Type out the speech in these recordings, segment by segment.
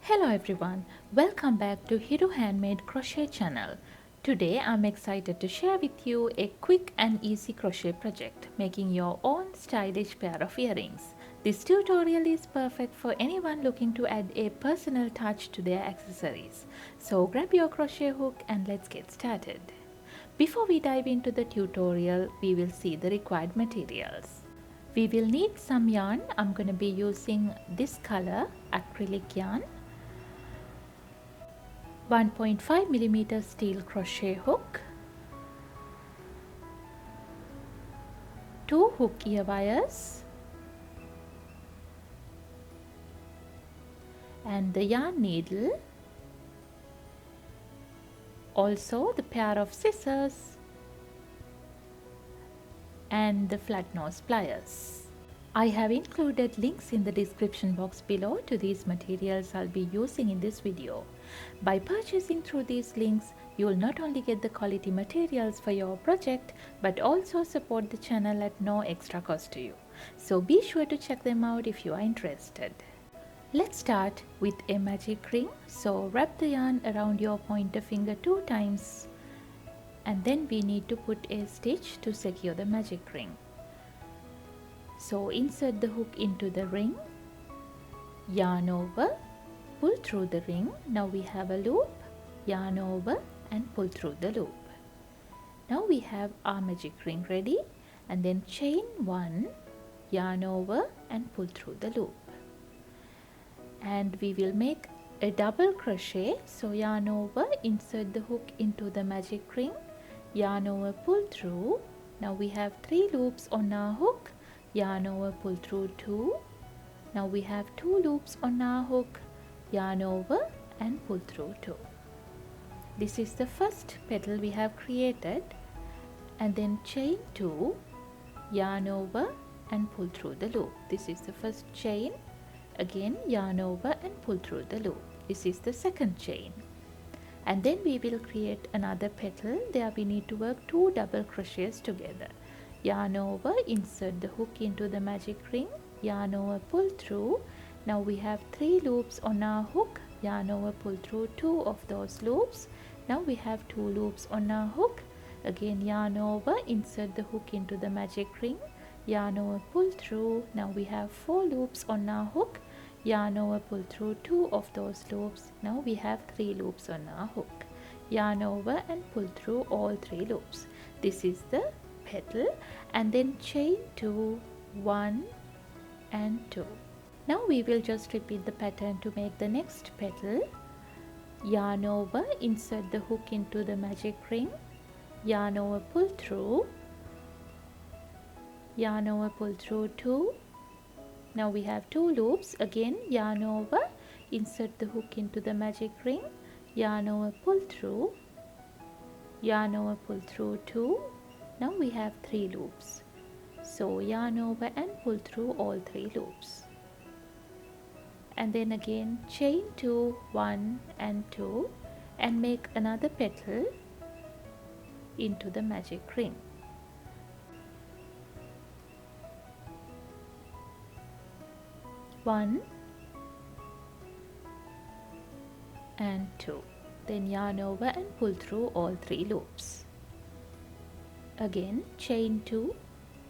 Hello everyone, welcome back to HiruHandmade Crochet Channel. Today I'm excited to share with you a quick and easy crochet project, making your own stylish pair of earrings. This tutorial is perfect for anyone looking to add a personal touch to their accessories. So grab your crochet hook and let's get started. Before we dive into the tutorial, we will see the required materials. We will need some yarn. I'm going to be using this color acrylic yarn, 1.5mm steel crochet hook, 2 hook ear wires, and the yarn needle, also the pair of scissors and the flat nose pliers. I have included links in the description box below to these materials I'll be using in this video. By purchasing through these links, you will not only get the quality materials for your project, but also support the channel at no extra cost to you. So be sure to check them out if you are interested. Let's start with a magic ring. So wrap the yarn around your pointer finger 2 times, and then we need to put a stitch to secure the magic ring. So insert the hook into the ring, yarn over, pull through the ring. Now we have a loop, yarn over and pull through the loop. Now we have our magic ring ready, and then chain 1, yarn over and pull through the loop. And we will make a double crochet. So yarn over, insert the hook into the magic ring, yarn over, pull through. Now we have 3 loops on our hook, yarn over, pull through 2. Now we have 2 loops on our hook, yarn over and pull through 2. This is the first petal we have created, and then chain 2, yarn over and pull through the loop. This is the first chain. Again yarn over and pull through the loop. This is the second chain, and then we will create another petal. There we need to work 2 double crochets together. Yarn over, insert the hook into the magic ring, yarn over, pull through. Now we have 3 loops on our hook, yarn over, pull through 2 of those loops. Now we have 2 loops on our hook. Again yarn over, insert the hook into the magic ring, yarn over, pull through. Now we have 4 loops on our hook, yarn over, pull through 2 of those loops. Now we have 3 loops on our hook, yarn over and pull through all 3 loops. This is the petal, and then chain 2, 1 and 2. Now we will just repeat the pattern to make the next petal. Yarn over, insert the hook into the magic ring, yarn over, pull through, yarn over, pull through 2. Now we have 2 loops. Again yarn over, insert the hook into the magic ring, yarn over, pull through, yarn over, pull through 2. Now we have 3 loops. So yarn over and pull through all 3 loops. And then again chain 2, 1 and 2, and make another petal into the magic ring. One and 2. Then yarn over and pull through all 3 loops. Again chain 2,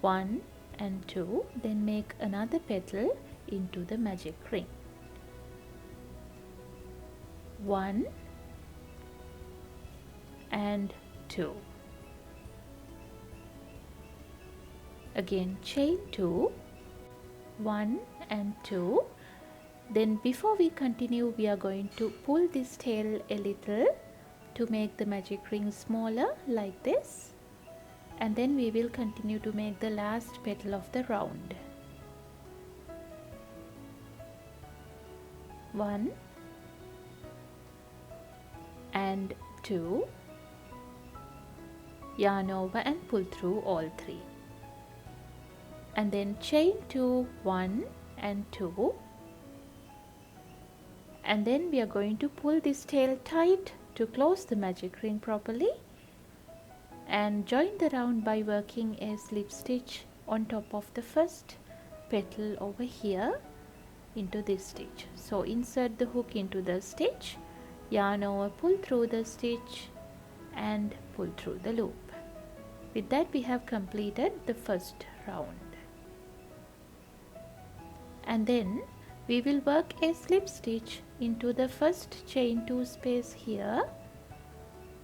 1 and 2, then make another petal into the magic ring. 1 and 2. Again chain 2, 1 and 2. Then before we continue, we are going to pull this tail a little to make the magic ring smaller like this, and then we will continue to make the last petal of the round. 1 and 2, yarn over and pull through all 3, and then chain 2, 1 and 2, and then we are going to pull this tail tight to close the magic ring properly, and join the round by working a slip stitch on top of the first petal over here, into this stitch. So insert the hook into the stitch, yarn over, pull through the stitch and pull through the loop. With that we have completed the first round. And then we will work a slip stitch into the first chain 2 space here.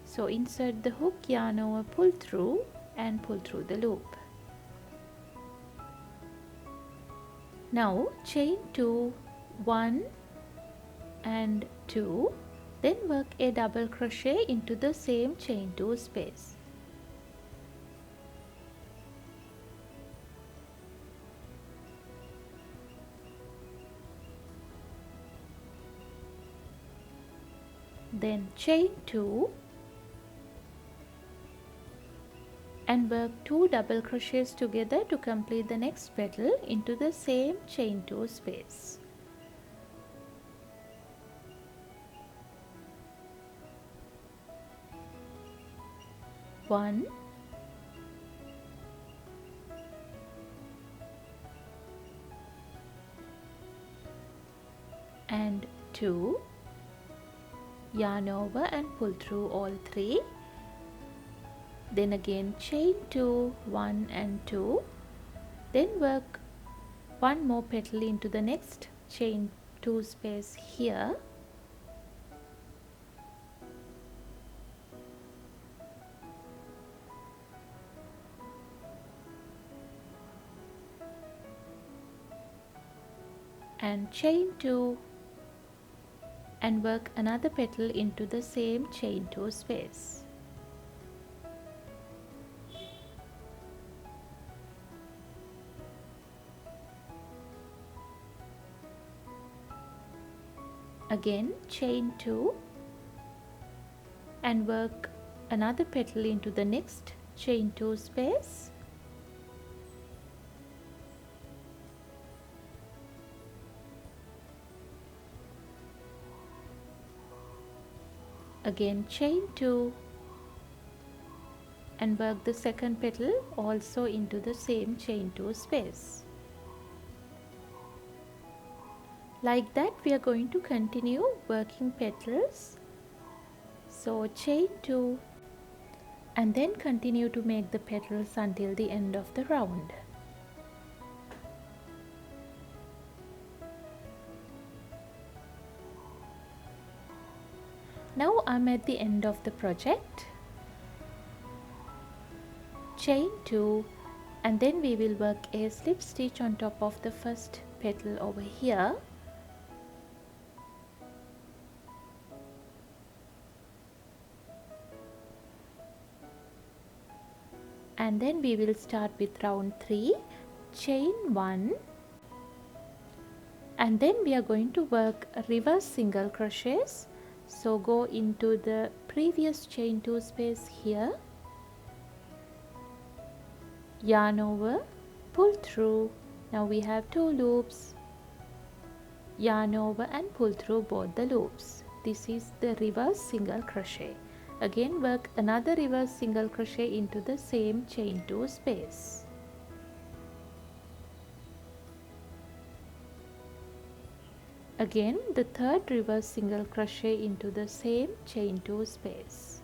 So insert the hook, yarn over, pull through and pull through the loop. Now chain 2, 1 and 2, then work a double crochet into the same chain 2 space. Then chain 2 and work 2 double crochets together to complete the next petal into the same chain 2 space. One, and 2, yarn over and pull through all 3. Then again chain 2, 1 and 2, then work 1 more petal into the next chain 2 space here. And chain 2 and work another petal into the same chain 2 space. Again chain 2 and work another petal into the next chain 2 space. Again chain 2 and work the second petal also into the same chain 2 space. Like that we are going to continue working petals. So chain 2 and then continue to make the petals until the end of the round. Now I'm at the end of the project. Chain 2 and then we will work a slip stitch on top of the first petal over here. And then we will start with round 3, chain 1, and then we are going to work reverse single crochets. So go into the previous chain 2 space here, yarn over, pull through. Now we have 2 loops, yarn over and pull through both the loops. This is the reverse single crochet. Again work another reverse single crochet into the same chain 2 space. Again the third reverse single crochet into the same chain 2 space.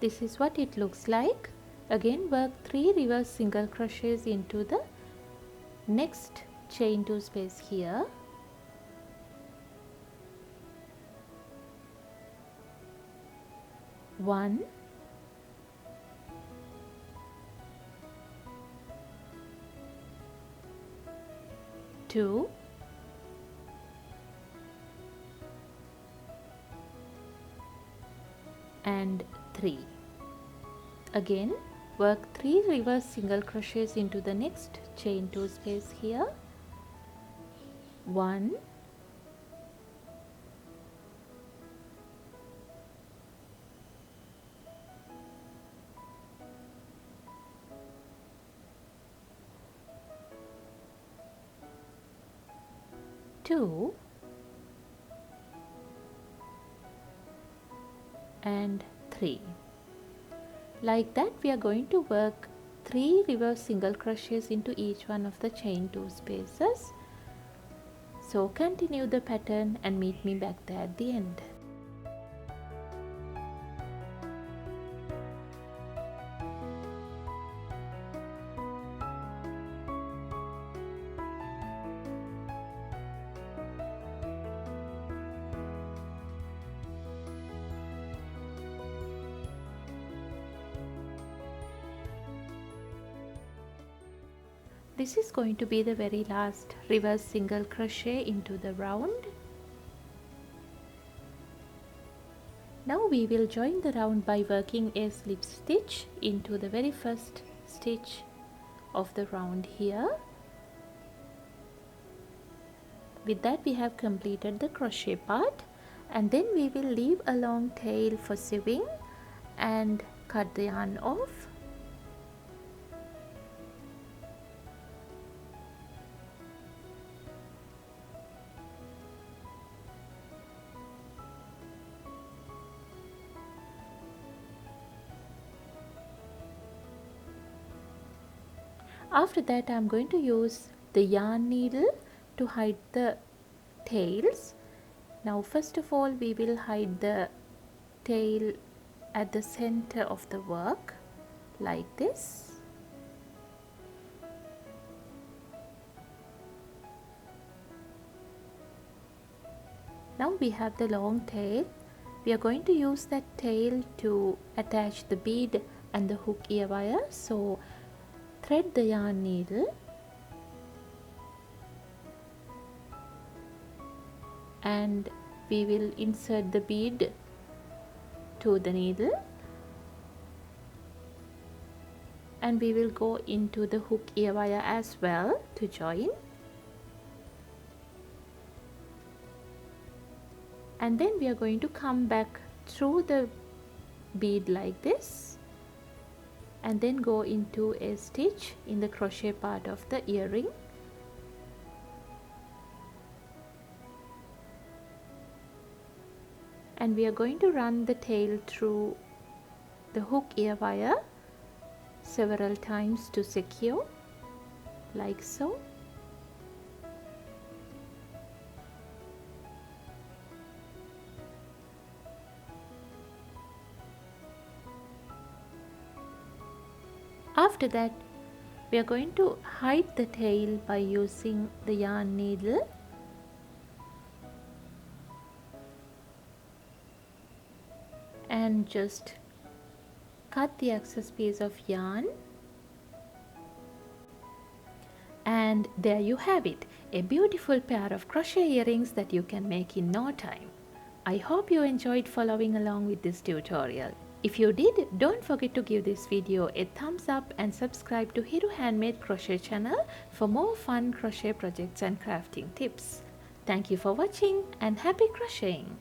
This is what it looks like. Again work 3 reverse single crochets into the next chain 2 space here. One, two, and 3. Again work 3 reverse single crochets into the next chain 2 space here. 1, 2 and 3. Like that we are going to work 3 reverse single crochets into each one of the chain 2 spaces. So continue the pattern and meet me back there at the end. This is going to be the very last reverse single crochet into the round. Now we will join the round by working a slip stitch into the very first stitch of the round here. With that we have completed the crochet part, and then we will leave a long tail for sewing and cut the yarn off. After that I am going to use the yarn needle to hide the tails. Now first of all we will hide the tail at the center of the work like this. Now we have the long tail. We are going to use that tail to attach the bead and the hook ear wire. So thread the yarn needle and we will insert the bead to the needle, and we will go into the hook ear wire as well to join, and then we are going to come back through the bead like this and then go into a stitch in the crochet part of the earring. And we are going to run the tail through the hook ear wire several times to secure, like so. After that, we are going to hide the tail by using the yarn needle. And just cut the excess piece of yarn. And there you have it, a beautiful pair of crochet earrings that you can make in no time. I hope you enjoyed following along with this tutorial. If you did, don't forget to give this video a thumbs up and subscribe to HiruHandmade Crochet Channel for more fun crochet projects and crafting tips. Thank you for watching and happy crocheting!